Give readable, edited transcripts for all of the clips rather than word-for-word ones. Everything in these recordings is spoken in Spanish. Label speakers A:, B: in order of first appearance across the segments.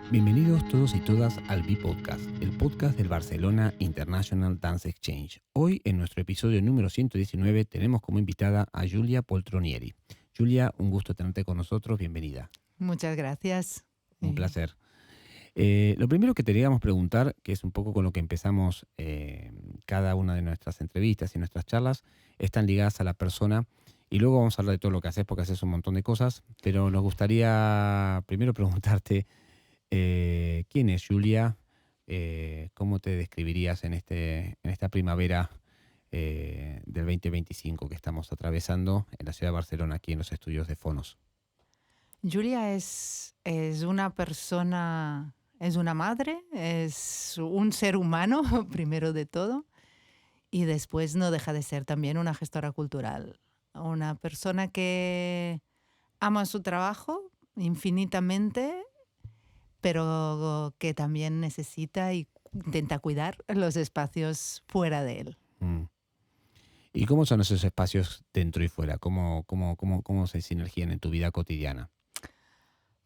A: Bienvenidos todos y todas al B-Podcast, el podcast del Barcelona International Dance Exchange. Hoy, en nuestro episodio número 119, tenemos como invitada a Giulia Poltronieri. Giulia, un gusto tenerte con nosotros, bienvenida.
B: Muchas gracias.
A: Un placer. Lo primero que te queríamos preguntar, que es un poco con lo que empezamos cada una de nuestras entrevistas y nuestras charlas, están ligadas a la persona y luego vamos a hablar de todo lo que haces porque haces un montón de cosas, pero nos gustaría primero preguntarte ¿quién es Giulia? ¿Cómo te describirías en esta primavera del 2025 que estamos atravesando en la ciudad de Barcelona, aquí en los estudios de Fonos?
B: Julia es una persona, es una madre, es un ser humano, primero de todo, y después no deja de ser también una gestora cultural. Una persona que ama su trabajo infinitamente, pero que también necesita y intenta cuidar los espacios fuera de él.
A: Mm. ¿Y cómo son esos espacios dentro y fuera? ¿Cómo se sinergian en tu vida cotidiana?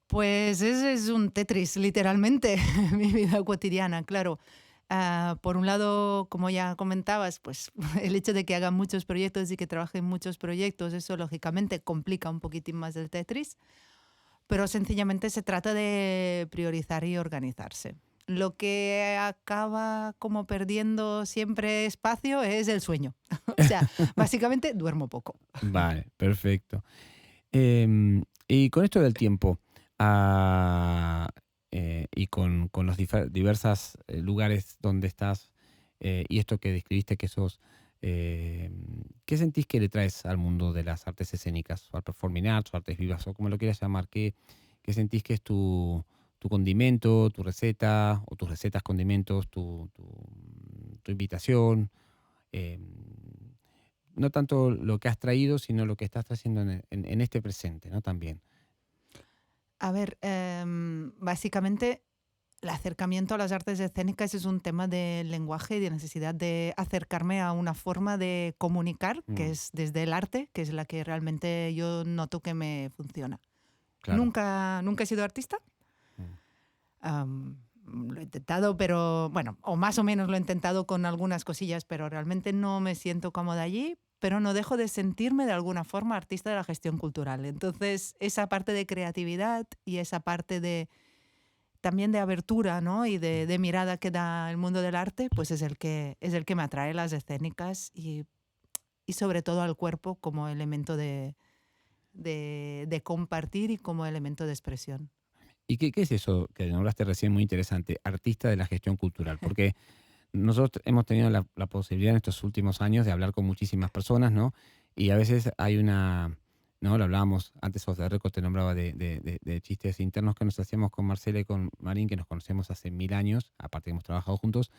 B: Pues ese es un Tetris, literalmente, mi vida cotidiana, claro. Por un lado, como ya comentabas, pues el hecho de que haga muchos proyectos y que trabaje en muchos proyectos, eso lógicamente complica un poquitín más el Tetris, pero sencillamente se trata de priorizar y organizarse. Lo que acaba como perdiendo siempre espacio es el sueño. O sea, básicamente duermo poco.
A: Vale, perfecto. Y con esto del tiempo y con los diversos lugares donde estás y esto que describiste que sos, ¿qué sentís que le traes al mundo de las artes escénicas, o al performing arts, o artes vivas, o como lo quieras llamar? ¿Qué sentís que es tu condimento, tu receta, o tus recetas, condimentos, tu invitación? Em, no tanto lo que has traído, sino lo que estás haciendo en este presente, ¿no? También.
B: A ver, básicamente el acercamiento a las artes escénicas es un tema de lenguaje y de necesidad de acercarme a una forma de comunicar, que
A: Mm,
B: es desde el arte, que es la que realmente yo noto que me funciona.
A: claro.
B: Nunca he sido artista.
A: Mm,
B: Lo he intentado, pero bueno, o más o menos lo he intentado con algunas cosillas, pero realmente no me siento cómoda allí, pero no dejo de sentirme de alguna forma artista de la gestión cultural. Entonces, esa parte de creatividad y esa parte de también de abertura, ¿no? Y
A: mm.
B: de mirada que da el mundo del arte, pues es el que me atrae las escénicas y sobre todo al cuerpo como elemento de compartir y como elemento de expresión.
A: ¿Y qué es eso que nombraste recién muy interesante? Artista de la gestión cultural. Porque nosotros hemos tenido la posibilidad en estos últimos años de hablar con muchísimas personas, ¿no? Y a veces hay ¿no? Lo hablábamos antes, off the record, te nombraba de chistes internos que nos hacíamos con Marcela y con Marín, que nos conocemos hace 1000 años, aparte que hemos trabajado juntos,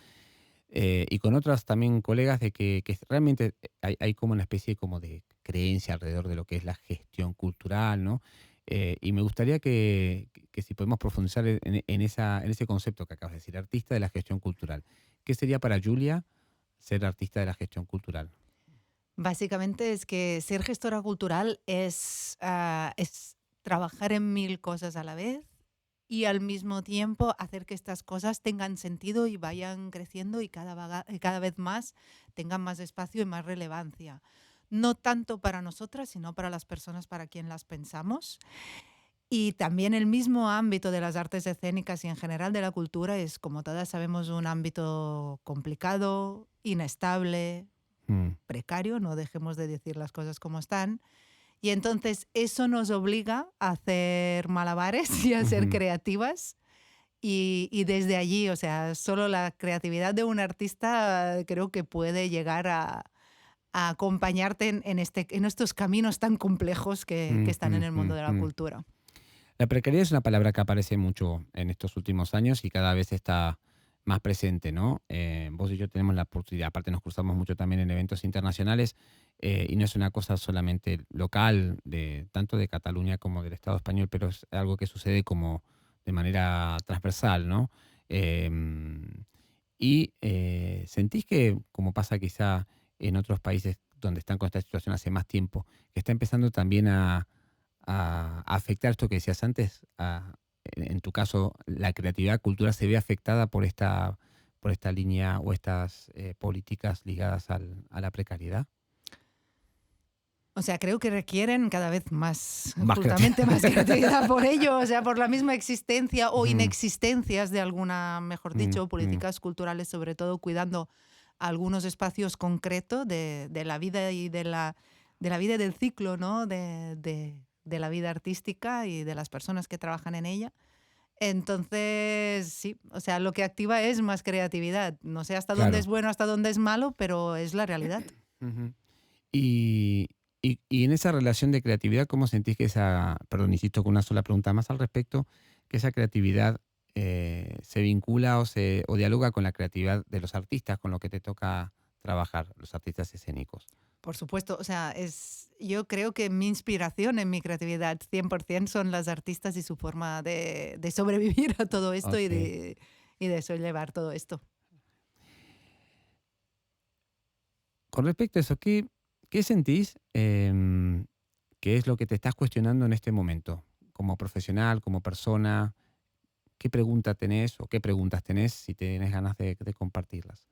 A: y con otras también colegas de que realmente hay como una especie como de creencia alrededor de lo que es la gestión cultural, ¿no? Y me gustaría que si podemos profundizar en ese concepto que acabas de decir, artista de la gestión cultural. ¿Qué sería para Julia ser artista de la gestión cultural?
B: Básicamente es que ser gestora cultural es trabajar en mil cosas a la vez y al mismo tiempo hacer que estas cosas tengan sentido y vayan creciendo y cada vez más tengan más espacio y más relevancia. No tanto para nosotras, sino para las personas para quien las pensamos. Y también el mismo ámbito de las artes escénicas y en general de la cultura es, como todas sabemos, un ámbito complicado, inestable,
A: Mm,
B: precario, no dejemos de decir las cosas como están. Y entonces eso nos obliga a hacer malabares y a ser
A: ujú.
B: creativas. Y desde allí, o sea, solo la creatividad de un artista creo que puede llegar a acompañarte en estos caminos tan complejos que
A: Mm,
B: están en
A: mm,
B: el mundo
A: mm,
B: de la
A: mm.
B: cultura.
A: La precariedad es una palabra que aparece mucho en estos últimos años y cada vez está más presente, ¿no? Vos y yo tenemos la oportunidad, aparte nos cruzamos mucho también en eventos internacionales y no es una cosa solamente local, tanto de Cataluña como del Estado español, pero es algo que sucede como de manera transversal, ¿no? Sentís que, como pasa quizá en otros países donde están con esta situación hace más tiempo, que está empezando también a afectar esto que decías antes, en tu caso, la creatividad cultural se ve afectada por esta línea o estas políticas ligadas a la precariedad?
B: O sea, creo que requieren cada vez más,
A: Más creatividad.
B: justamente más creatividad por ello, o sea, por la misma existencia o
A: Ujú,
B: inexistencias de alguna, mejor
A: mm,
B: dicho,
A: mm,
B: políticas culturales, sobre todo cuidando algunos espacios concretos de la vida y de la vida y del ciclo, ¿no? De la vida artística y de las personas que trabajan en ella. Entonces, sí, o sea, lo que activa es más creatividad. No sé hasta dónde es
A: claro.
B: bueno, hasta dónde es malo, pero es la realidad.
A: Ujú. Y, y en esa relación de creatividad, ¿cómo sentís que esa, perdón, insisto con una sola pregunta más al respecto, que esa creatividad se vincula o dialoga con la creatividad de los artistas con lo que te toca trabajar, los artistas escénicos?
B: Por supuesto, o sea, yo creo que mi inspiración en mi creatividad 100% son las artistas y su forma de sobrevivir a todo esto
A: Ok.
B: y de sobrellevar todo esto.
A: Con respecto a eso, ¿qué sentís que es lo que te estás cuestionando en este momento? Como profesional, como persona, ¿qué pregunta tenés o qué preguntas tenés si tenés ganas de compartirlas?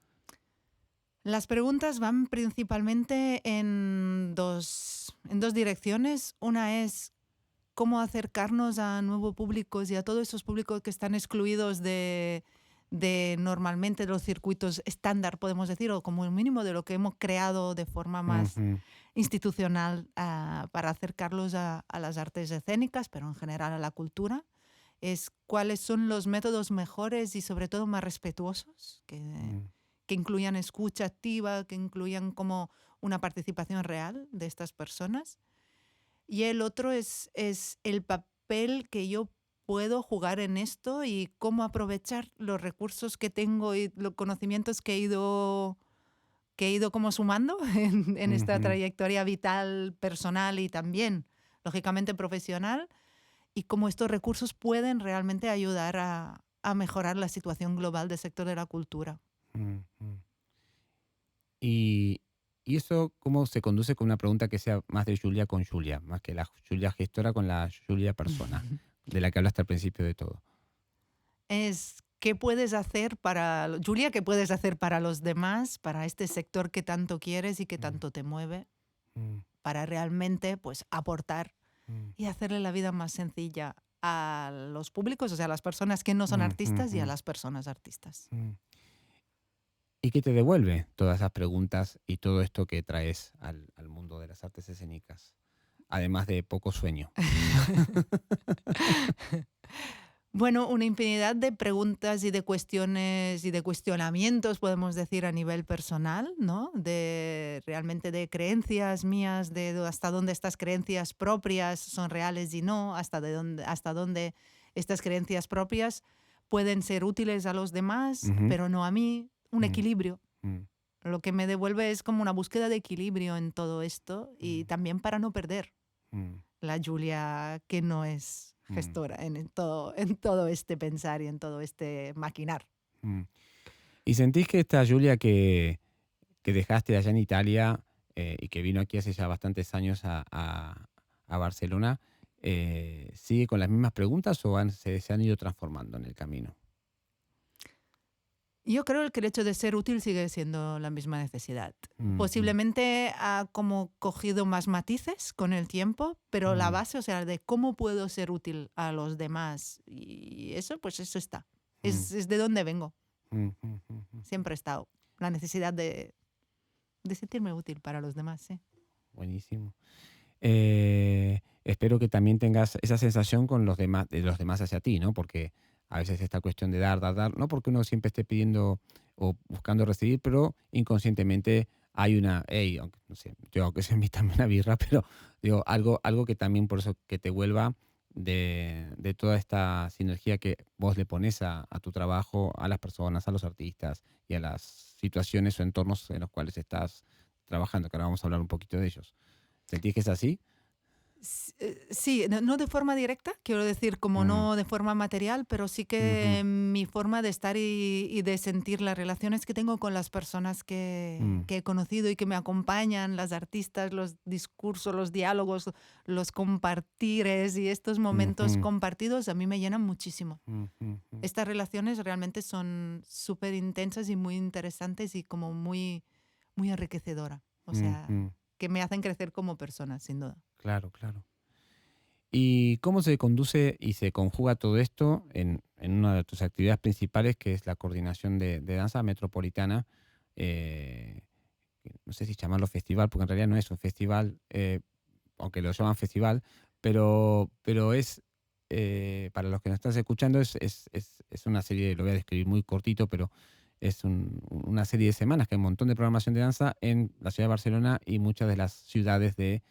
B: Las preguntas van principalmente en dos direcciones. Una es cómo acercarnos a nuevos públicos y a todos esos públicos que están excluidos de normalmente los circuitos estándar, podemos decir, o como el mínimo de lo que hemos creado de forma más
A: Ujú,
B: institucional para acercarlos a las artes escénicas, pero en general a la cultura. Es cuáles son los métodos mejores y sobre todo más respetuosos,
A: mm,
B: que incluyan escucha activa, que incluyan como una participación real de estas personas. Y el otro es el papel que yo puedo jugar en esto y cómo aprovechar los recursos que tengo y los conocimientos que he ido como sumando en esta
A: ujú,
B: trayectoria vital, personal y también, lógicamente, profesional, y cómo estos recursos pueden realmente ayudar a mejorar la situación global del sector de la cultura.
A: mm, mm. Y, y eso, ¿cómo se conduce con una pregunta que sea más de Julia con Julia, más que la Julia gestora con la Julia persona, de la que hablaste al principio de todo?
B: Es qué puedes hacer Julia, qué puedes hacer para los demás, para este sector que tanto quieres y que
A: Mm,
B: tanto te mueve,
A: mm,
B: para realmente pues aportar
A: mm,
B: y hacerle la vida más sencilla a los públicos, o sea, a las personas que no son
A: mm, mm,
B: artistas y a
A: mm,
B: las personas artistas.
A: mm. ¿Y qué te devuelve todas esas preguntas y todo esto que traes al mundo de las artes escénicas? Además de poco sueño.
B: Bueno, una infinidad de preguntas y de cuestiones y de cuestionamientos, podemos decir, a nivel personal, ¿no? De realmente de creencias mías, hasta dónde estas creencias propias son reales y no, hasta dónde estas creencias propias pueden ser útiles a los demás,
A: Ujú,
B: pero no a mí. Un
A: mm,
B: equilibrio.
A: mm,
B: Lo que me devuelve es como una búsqueda de equilibrio en todo esto y
A: mm,
B: también para no perder
A: mm,
B: la Julia que no es
A: mm,
B: gestora en todo este pensar y en todo este maquinar.
A: mm. ¿Y sentís que esta Julia que dejaste allá en Italia y que vino aquí hace ya bastantes años a Barcelona, sigue con las mismas preguntas o se han ido transformando en el camino?
B: Yo creo que el hecho de ser útil sigue siendo la misma necesidad.
A: Mm, mm,
B: Posiblemente ha como cogido más matices con el tiempo, pero la
A: mm,
B: base, o sea, de cómo puedo ser útil a los demás y eso, pues eso está.
A: mm,
B: Es de donde vengo.
A: mm, mm, mm, mm.
B: Siempre ha estado. La necesidad de sentirme útil para los demás, sí.
A: Buenísimo. Espero que también tengas esa sensación con los demás, de los demás hacia ti, ¿no? Porque a veces esta cuestión de dar, no porque uno siempre esté pidiendo o buscando recibir, pero inconscientemente hay una, hey, no sé, yo aunque sea invítame una birra, pero digo, algo que también por eso que te vuelva de toda esta sinergia que vos le pones a tu trabajo, a las personas, a los artistas y a las situaciones o entornos en los cuales estás trabajando, que ahora vamos a hablar un poquito de ellos. ¿Sentís que es así?
B: Sí, no de forma directa, quiero decir, como
A: Mm,
B: no de forma material, pero sí
A: ujú,
B: que mi forma de estar y de sentir las relaciones que tengo con las personas
A: mm,
B: que he conocido y que me acompañan, las artistas, los discursos, los diálogos, los compartires y estos momentos
A: ujú,
B: compartidos a mí me llenan muchísimo.
A: ujú,
B: Estas relaciones realmente son súper intensas y muy interesantes y como muy, muy enriquecedora. O
A: ujú,
B: sea,
A: ujú.
B: que me hacen crecer como persona, sin duda.
A: Claro, claro. ¿Y cómo se conduce y se conjuga todo esto en una de tus actividades principales, que es la coordinación de danza metropolitana? eh, que no sé si llamarlo festival, porque en realidad no es un festival, aunque lo llaman festival, pero es, para los que nos estás escuchando, es una serie, lo voy a describir muy cortito, pero es una serie de semanas que hay un montón de programación de danza en la ciudad de Barcelona y muchas de las ciudades de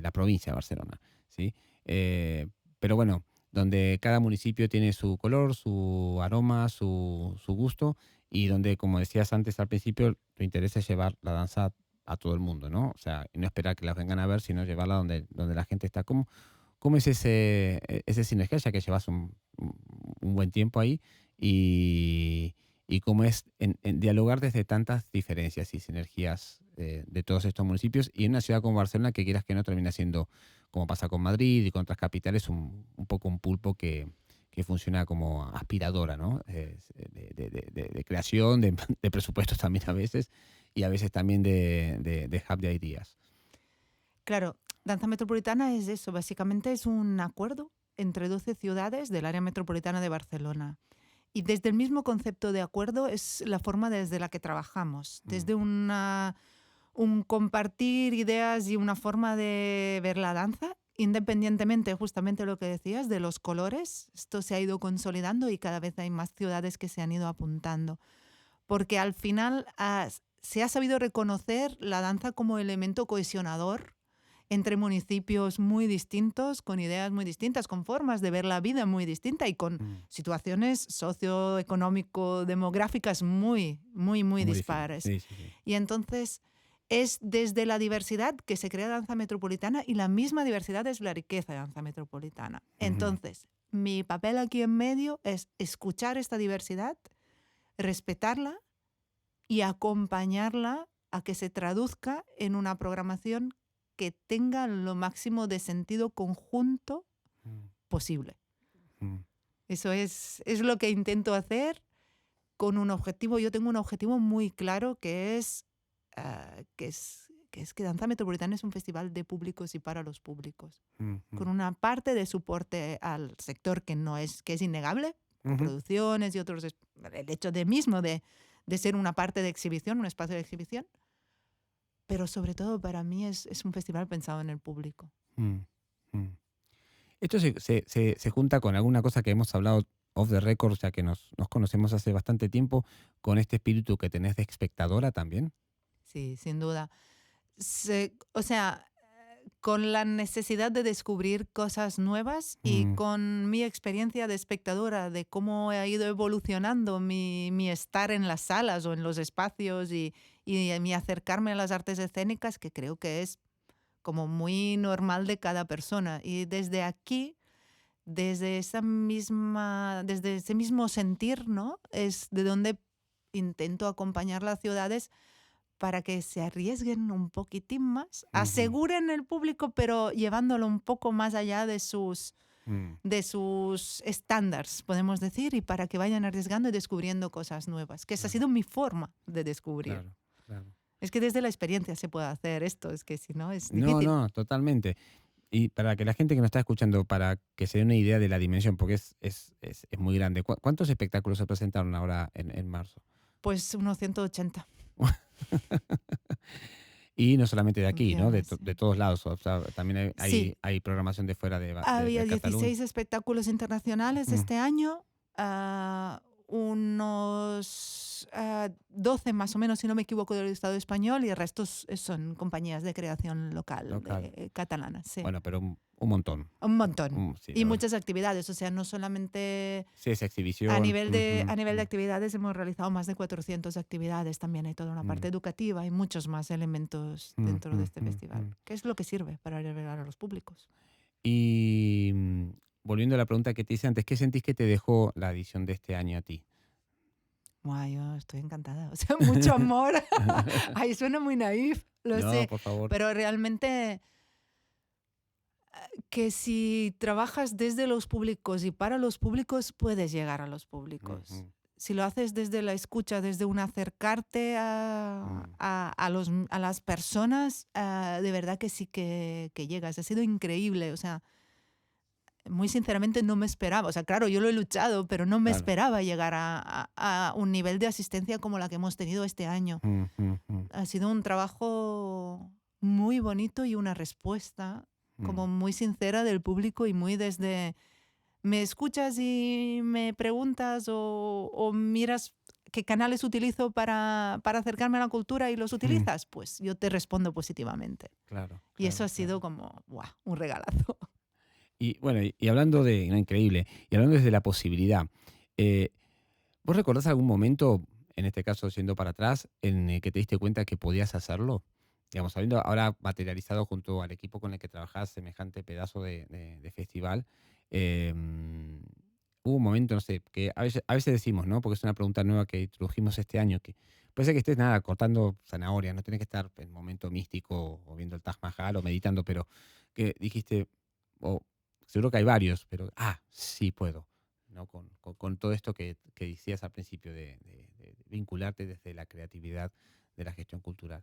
A: la provincia de Barcelona, ¿sí? Eh, pero bueno, donde cada municipio tiene su color, su aroma, su gusto, y donde, como decías antes al principio, tu interés es llevar la danza a todo el mundo, ¿no? O sea, y no esperar que las vengan a ver, sino llevarla donde la gente está. ¿Cómo es ese sinergia, ya que llevas un buen tiempo ahí? Y, y cómo es en dialogar desde tantas diferencias y sinergias de todos estos municipios y en una ciudad como Barcelona, que quieras que no termina siendo, como pasa con Madrid y con otras capitales, un poco un pulpo que funciona como aspiradora, ¿no? De creación, de presupuestos también a veces, y a veces también de hub de ideas.
B: Claro, Danza Metropolitana es eso, básicamente es un acuerdo entre 12 ciudades del área metropolitana de Barcelona. Y desde el mismo concepto de acuerdo es la forma desde la que trabajamos,
A: Mm,
B: desde un compartir ideas y una forma de ver la danza, independientemente, justamente lo que decías, de los colores. Esto se ha ido consolidando y cada vez hay más ciudades que se han ido apuntando. Porque al final se ha sabido reconocer la danza como elemento cohesionador entre municipios muy distintos, con ideas muy distintas, con formas de ver la vida muy distintas y con
A: mm.
B: situaciones socioeconómico-demográficas muy, muy, muy
A: Muy diferente.
B: dispares.
A: Sí, sí, sí.
B: Y entonces es desde la diversidad que se crea danza metropolitana y la misma diversidad es la riqueza de danza metropolitana.
A: Ujú,
B: Entonces, mi papel aquí en medio es escuchar esta diversidad, respetarla y acompañarla a que se traduzca en una programación que tenga lo máximo de sentido conjunto
A: mm,
B: posible.
A: mm,
B: Eso es lo que intento hacer con un objetivo. Yo tengo un objetivo muy claro que es que Danza Metropolitana es un festival de públicos y para los públicos,
A: mm,
B: con
A: mm.
B: una parte de soporte al sector que es innegable,
A: Ujú,
B: coproducciones y otros, el hecho de ser una parte de exhibición, un espacio de exhibición, pero sobre todo para mí es un festival pensado en el público.
A: mm, mm. Esto se junta con alguna cosa que hemos hablado off the record, ya que nos conocemos hace bastante tiempo, con este espíritu que tenés de espectadora también.
B: Sí, sin duda. O sea, con la necesidad de descubrir cosas nuevas y
A: Mm,
B: con mi experiencia de espectadora, de cómo ha ido evolucionando mi estar en las salas o en los espacios y mi acercarme a las artes escénicas, que creo que es como muy normal de cada persona. Y desde aquí, desde ese mismo sentir, ¿no? Es de donde intento acompañar las ciudades para que se arriesguen un poquitín más,
A: ujú,
B: aseguren el público, pero llevándolo un poco más allá
A: mm,
B: de sus estándares, podemos decir, y para que vayan arriesgando y descubriendo cosas nuevas, que esa ha
A: claro,
B: sido mi forma de descubrir.
A: claro, claro.
B: Es que desde la experiencia se puede hacer esto, es que si no es
A: No,
B: difícil.
A: no, totalmente. Y para que la gente que nos está escuchando, para que se dé una idea de la dimensión, porque es muy grande. ¿Cuántos espectáculos se presentaron ahora en marzo?
B: Pues unos 180
A: Y no solamente de aquí, ¿no?
B: funciones.
A: De todos lados. O sea, también
B: Sí,
A: hay programación de fuera
B: había
A: de Cataluña.
B: 16 espectáculos internacionales
A: Mm,
B: este año, unos somos 12 más o menos, si no me equivoco, del Estado español y el resto son compañías de creación local, catalanas. Sí.
A: Bueno, pero un montón.
B: Un montón.
A: Sí,
B: Y muchas actividades, o sea, no solamente
A: sí, esa exhibición.
B: a nivel de actividades hemos realizado más de 400 actividades, también hay toda una parte educativa y muchos más elementos dentro de este festival, que es lo que sirve para revelar a los públicos.
A: Y volviendo a la pregunta que te hice antes, ¿qué sentís que te dejó la edición de este año a ti?
B: Yo estoy encantada, o sea, mucho amor. Ay, suena muy naif, lo sé,
A: por favor.
B: pero realmente que si trabajas desde los públicos y para los públicos, puedes llegar a los públicos. Si lo haces desde la escucha, desde un acercarte a las personas, de verdad que sí que llegas. Ha sido increíble, o sea, muy sinceramente no me esperaba. O sea, claro, yo lo he luchado, pero no me esperaba llegar a un nivel de asistencia como la que hemos tenido este año. Ha sido un trabajo muy bonito y una respuesta como muy sincera del público y muy desde me escuchas y me preguntas o miras qué canales utilizo para acercarme a la cultura y los utilizas, pues yo te respondo positivamente.
A: Claro.
B: Y eso ha sido como un regalazo.
A: Y bueno, y hablando de, increíble, y hablando desde la posibilidad, ¿vos recordás algún momento, en este caso yendo para atrás, en el que te diste cuenta que podías hacerlo? Digamos, habiendo ahora materializado junto al equipo con el que trabajás semejante pedazo de festival, hubo un momento, no sé, que a veces decimos, ¿no? Porque es una pregunta nueva que introdujimos este año, que puede ser que estés nada, cortando zanahorias, no tenés que estar en momento místico o viendo el Taj Mahal o meditando, pero que dijiste, seguro que hay varios, pero, sí puedo, ¿no? Con todo esto que decías al principio de vincularte desde la creatividad de la gestión cultural.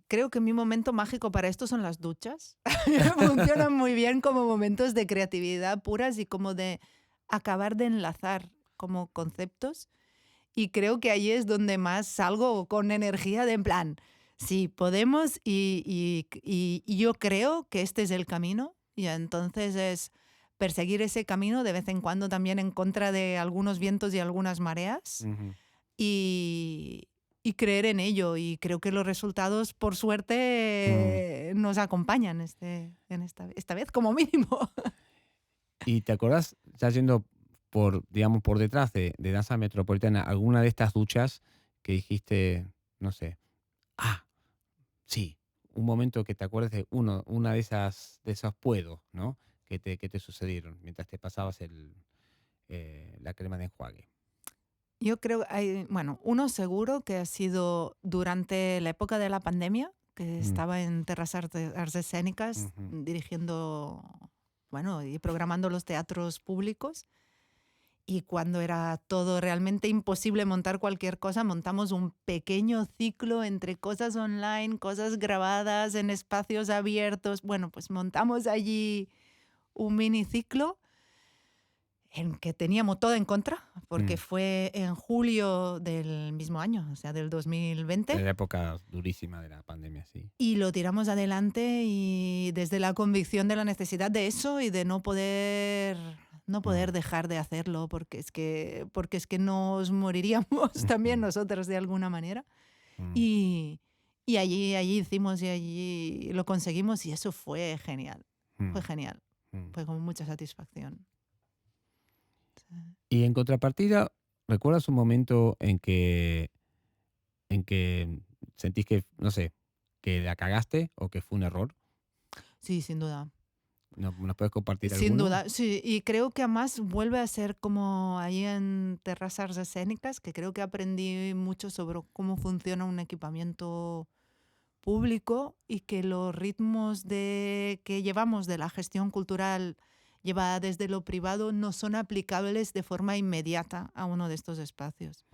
B: Creo que mi momento mágico para esto son las duchas. Funcionan muy bien como momentos de creatividad puras y como de acabar de enlazar como conceptos. Y creo que ahí es donde más salgo con energía de en plan, sí, podemos y yo creo que este es el camino. Y entonces es perseguir ese camino de vez en cuando también en contra de algunos vientos y algunas mareas. Y creer en ello. Y creo que los resultados, por suerte, nos acompañan esta vez, como mínimo.
A: ¿Y te acordás, ya yendo por detrás de Danza Metropolitana, alguna de estas duchas que dijiste, no sé, sí, un momento que te acuerdes de una de esos puedo, ¿no? Que te sucedieron mientras te pasabas la crema de enjuague?
B: Yo creo, uno seguro que ha sido durante la época de la pandemia, que estaba en Terras Arts Escénicas dirigiendo, y programando los teatros públicos. Y cuando era todo realmente imposible montar cualquier cosa, montamos un pequeño ciclo entre cosas online, cosas grabadas en espacios abiertos. Bueno, pues montamos allí un miniciclo en que teníamos todo en contra, porque fue en julio del mismo año, o sea, del 2020.
A: En la época durísima de la pandemia, sí.
B: Y lo tiramos adelante y desde la convicción de la necesidad de eso y de no poder dejar de hacerlo, porque es que nos moriríamos también nosotros de alguna manera. Y allí hicimos y allí lo conseguimos y eso fue genial. Fue genial. Fue con mucha satisfacción.
A: Y en contrapartida, ¿recuerdas un momento en que sentís que, no sé, que la cagaste o que fue un error?
B: Sí, sin duda.
A: ¿Nos puedes compartir alguno?
B: Sin duda, sí. Y creo que además vuelve a ser como ahí en Terras Arts Escénicas, que creo que aprendí mucho sobre cómo funciona un equipamiento público y que los ritmos que llevamos de la gestión cultural llevada desde lo privado no son aplicables de forma inmediata a uno de estos espacios.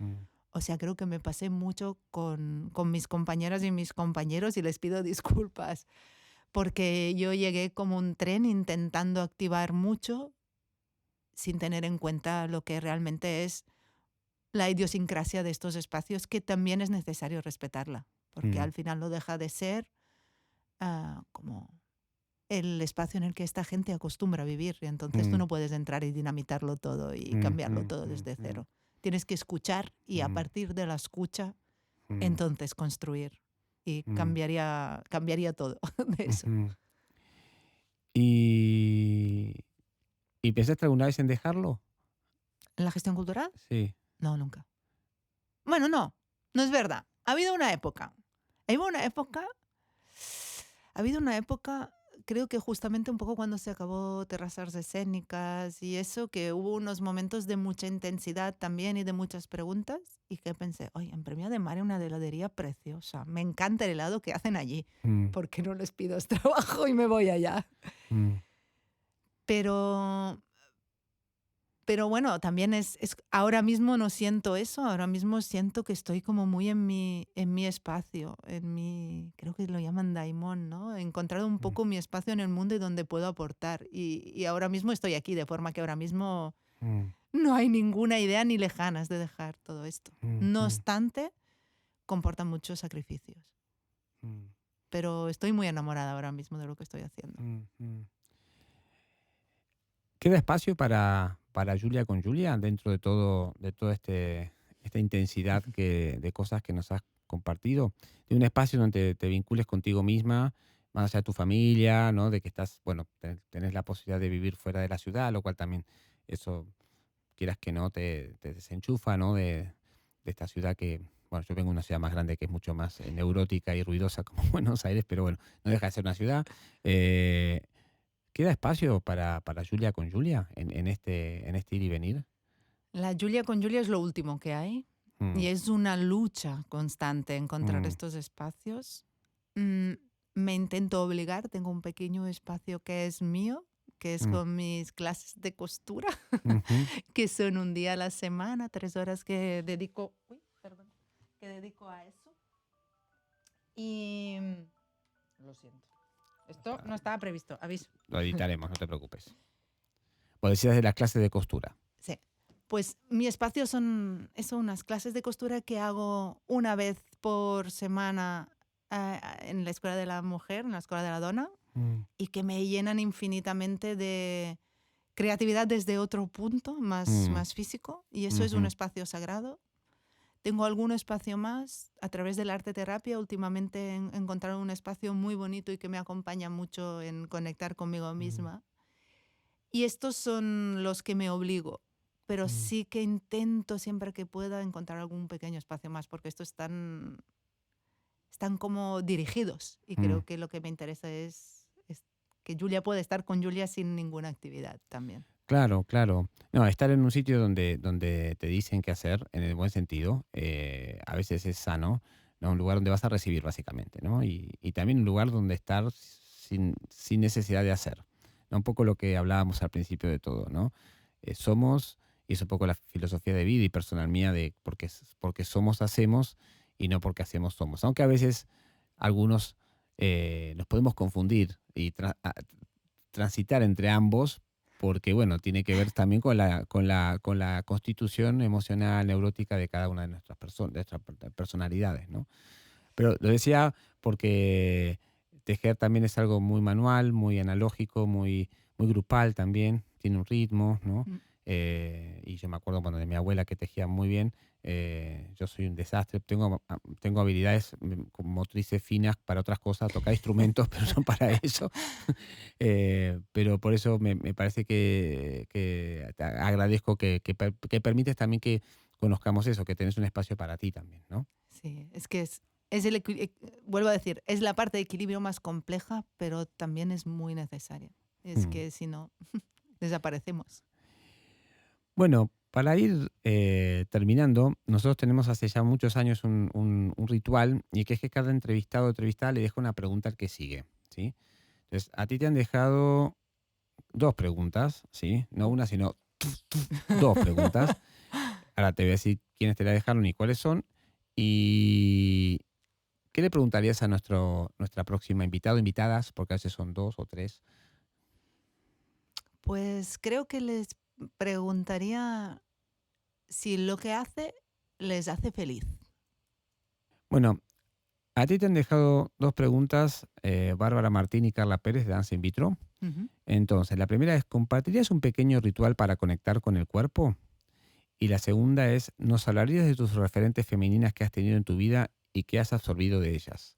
B: O sea, creo que me pasé mucho con mis compañeras y mis compañeros y les pido disculpas porque yo llegué como un tren intentando activar mucho sin tener en cuenta lo que realmente es la idiosincrasia de estos espacios, que también es necesario respetarla, porque al final no deja de ser como el espacio en el que esta gente acostumbra a vivir y entonces tú no puedes entrar y dinamitarlo todo y cambiarlo todo desde cero. Tienes que escuchar y a
A: mm,
B: partir de la escucha,
A: mm,
B: entonces construir. Y
A: mm,
B: cambiaría todo de eso.
A: ujú. ¿Y, ¿Y pensaste alguna vez en dejarlo?
B: ¿En la gestión cultural?
A: Sí.
B: No, nunca. Bueno, no es verdad. Ha habido una época. Ha habido una época Ha habido una época, creo que justamente un poco cuando se acabó Terrazas Escénicas y eso, que hubo unos momentos de mucha intensidad también y de muchas preguntas, y que pensé, oye, en Premia de Mar hay una heladería preciosa, me encanta el helado que hacen allí,
A: Mm,
B: ¿por qué no les pido este trabajo y me voy allá?
A: mm,
B: Pero Pero bueno, también ahora mismo no siento eso, ahora mismo siento que estoy como muy en mi espacio, creo que lo llaman daimon, ¿no? He encontrado un
A: mm,
B: poco mi espacio en el mundo y donde puedo aportar. Y ahora mismo estoy aquí, de forma que ahora mismo
A: mm,
B: no hay ninguna idea ni lejanas de dejar todo esto.
A: mm,
B: No
A: mm,
B: obstante, comporta muchos sacrificios.
A: mm,
B: Pero estoy muy enamorada ahora mismo de lo que estoy haciendo.
A: mm, mm. ¿Queda espacio para Julia con Julia dentro de todo esta intensidad de cosas que nos has compartido? De un espacio donde te vincules contigo misma, más allá de tu familia, ¿no? De que estás, bueno, tenés la posibilidad de vivir fuera de la ciudad, lo cual también eso, quieras que no, te desenchufa, ¿no? De esta ciudad que, bueno, yo vengo de una ciudad más grande que es mucho más neurótica y ruidosa como Buenos Aires, pero bueno, no deja de ser una ciudad. Eh, ¿Queda espacio para Julia con Julia en este ir y venir?
B: La Julia con Julia es lo último que hay y
A: Mm,
B: es una lucha constante encontrar
A: mm,
B: estos espacios. Mm, Me intento obligar, tengo un pequeño espacio que es mío, que es
A: mm,
B: con mis clases de costura,
A: ujú.
B: que son un día a la semana, 3 horas que dedico, perdón, que dedico a eso. Y lo siento. Esto no estaba previsto, aviso.
A: Lo editaremos, no te preocupes. Pues decías de las clases de costura.
B: Sí. Pues mi espacio son unas clases de costura que hago una vez por semana en la Escuela de la Mujer, en la Escuela de la Dona,
A: Mm,
B: y que me llenan infinitamente de creatividad desde otro punto,
A: mm,
B: más físico, y eso es un
A: ujú,
B: espacio sagrado. Tengo algún espacio más a través del arte terapia. Últimamente he encontrado un espacio muy bonito y que me acompaña mucho en conectar conmigo
A: mm,
B: misma. Y estos son los que me obligo, pero
A: mm,
B: sí que intento siempre que pueda encontrar algún pequeño espacio más, porque estos están como dirigidos y
A: mm.
B: creo que lo que me interesa es que Julia pueda estar con Julia sin ninguna actividad también.
A: Claro, claro. No, estar en un sitio donde te dicen qué hacer, en el buen sentido, a veces es sano, ¿no? Un lugar donde vas a recibir, básicamente, ¿no? Y también un lugar donde estar sin necesidad de hacer, ¿no? Un poco lo que hablábamos al principio de todo, ¿no? Somos, y es un poco la filosofía de vida y personal mía, de porque somos, hacemos, y no porque hacemos, somos. Aunque a veces algunos nos podemos confundir y transitar entre ambos porque bueno, tiene que ver también con la constitución emocional, neurótica de cada una de nuestras personas, de nuestras personalidades, ¿no? Pero lo decía porque tejer también es algo muy manual, muy analógico, muy grupal también, tiene un ritmo, ¿no?
B: Mm.
A: Y yo me acuerdo cuando de mi abuela que tejía muy bien, yo soy un desastre, tengo habilidades motrices finas para otras cosas, tocar instrumentos, pero no para eso. Pero por eso me parece que te agradezco que permites también que conozcamos eso, que tenés un espacio para ti también, ¿no?
B: Sí, es que es vuelvo a decir, es la parte de equilibrio más compleja, pero también es muy necesaria. Es
A: Mm.
B: que si no, desaparecemos.
A: Bueno, para ir terminando, nosotros tenemos hace ya muchos años un ritual y que es que cada entrevistado o entrevistada le deja una pregunta al que sigue, ¿sí? Entonces, a ti te han dejado dos preguntas, ¿sí? No una, sino dos preguntas. Ahora te voy a decir quiénes te la dejaron y cuáles son. ¿Y qué le preguntarías a nuestra próxima invitado, invitadas, porque a veces son dos o tres?
B: Pues creo que les preguntaría si lo que hace les hace feliz.
A: Bueno, a ti te han dejado dos preguntas, Bárbara Martín y Carla Pérez de Danza In Vitro.
B: Ujú.
A: Entonces, la primera es, ¿compartirías un pequeño ritual para conectar con el cuerpo? Y la segunda es, ¿nos hablarías de tus referentes femeninas que has tenido en tu vida y qué has absorbido de ellas?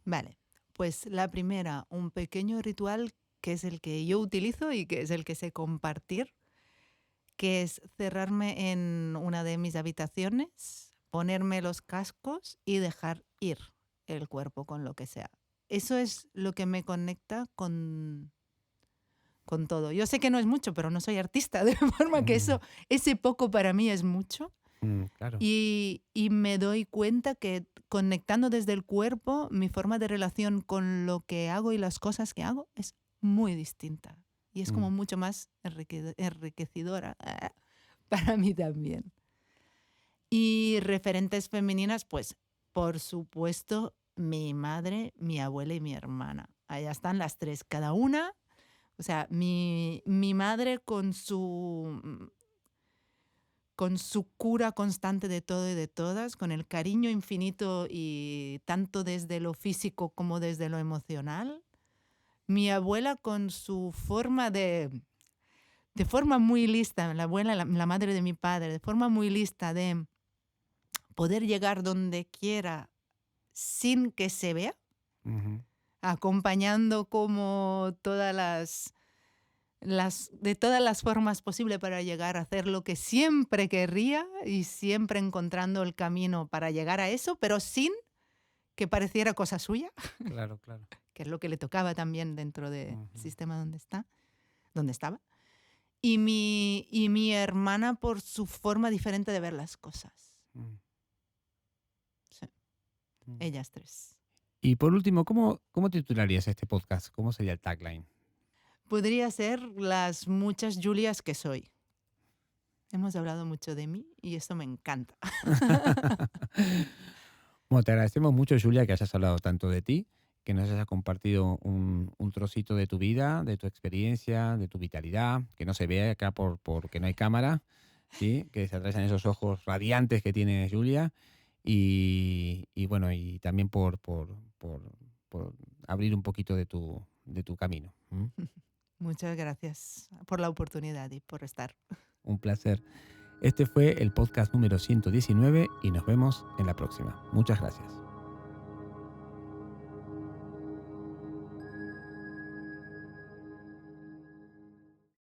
B: Vale, pues la primera, un pequeño ritual que es el que yo utilizo y que es el que sé compartir, que es cerrarme en una de mis habitaciones, ponerme los cascos y dejar ir el cuerpo con lo que sea. Eso es lo que me conecta con todo. Yo sé que no es mucho, pero no soy artista, de forma que
A: Mm,
B: ese poco para mí es mucho.
A: claro.
B: Y me doy cuenta que conectando desde el cuerpo, mi forma de relación con lo que hago y las cosas que hago es muy distinta. Y es como
A: Mm,
B: mucho más enriquecedora para mí también. Y referentes femeninas, pues por supuesto, mi madre, mi abuela y mi hermana. Allá están las tres, cada una. O sea, mi madre con su cura constante de todo y de todas, con el cariño infinito y tanto desde lo físico como desde lo emocional. Mi abuela con su forma de forma muy lista, la abuela, la madre de mi padre, de forma muy lista de poder llegar donde quiera sin que se vea,
A: ujú,
B: acompañando como de todas las formas posibles para llegar a hacer lo que siempre querría y siempre encontrando el camino para llegar a eso, pero sin que pareciera cosa suya,
A: claro, claro.
B: que es lo que le tocaba también dentro del
A: Ujú,
B: sistema donde estaba. Y mi hermana por su forma diferente de ver las cosas.
A: mm,
B: Sí,
A: mm.
B: ellas tres.
A: Y por último, ¿cómo titularías este podcast? ¿Cómo sería el tagline?
B: Podría ser las muchas Julias que soy. Hemos hablado mucho de mí y esto me encanta.
A: Bueno, te agradecemos mucho, Julia, que hayas hablado tanto de ti, que nos hayas compartido un trocito de tu vida, de tu experiencia, de tu vitalidad, que no se ve acá porque no hay cámara, ¿sí? Que se atraen esos ojos radiantes que tiene Julia. Y bueno, y también por abrir un poquito de tu camino. ¿M?
B: Muchas gracias por la oportunidad y por estar.
A: Un placer. Este fue el podcast número 119 y nos vemos en la próxima. Muchas gracias.